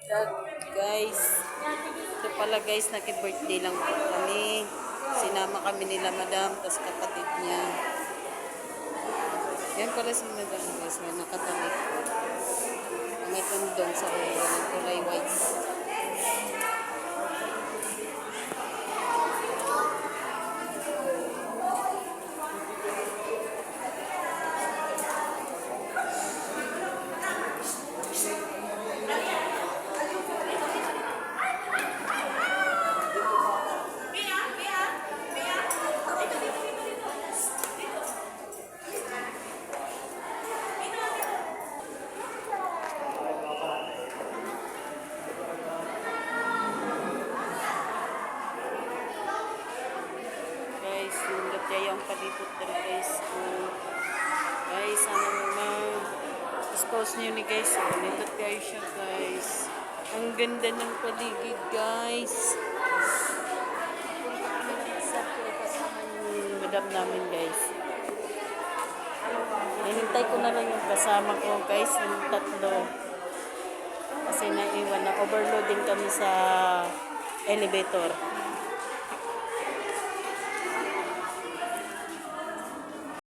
Guys, ito pala guys, naki-birthday lang po kami. Sinama kami nila madam, tas kapatid niya. Yan pala si madam guys, may nakatabi. May tundong sa ulo ng kulay white. Guys, nundot kayo ang palipot dito guys. Guys, ano ma-expose nyo ni guys. Nundot kayo siya guys. Ang ganda ng paligid guys. Sa kasama yung madam namin guys. Hinintay ko na lang yung kasama ko guys. Yung tatlo. Kasi naiwan na overloading kami sa elevator.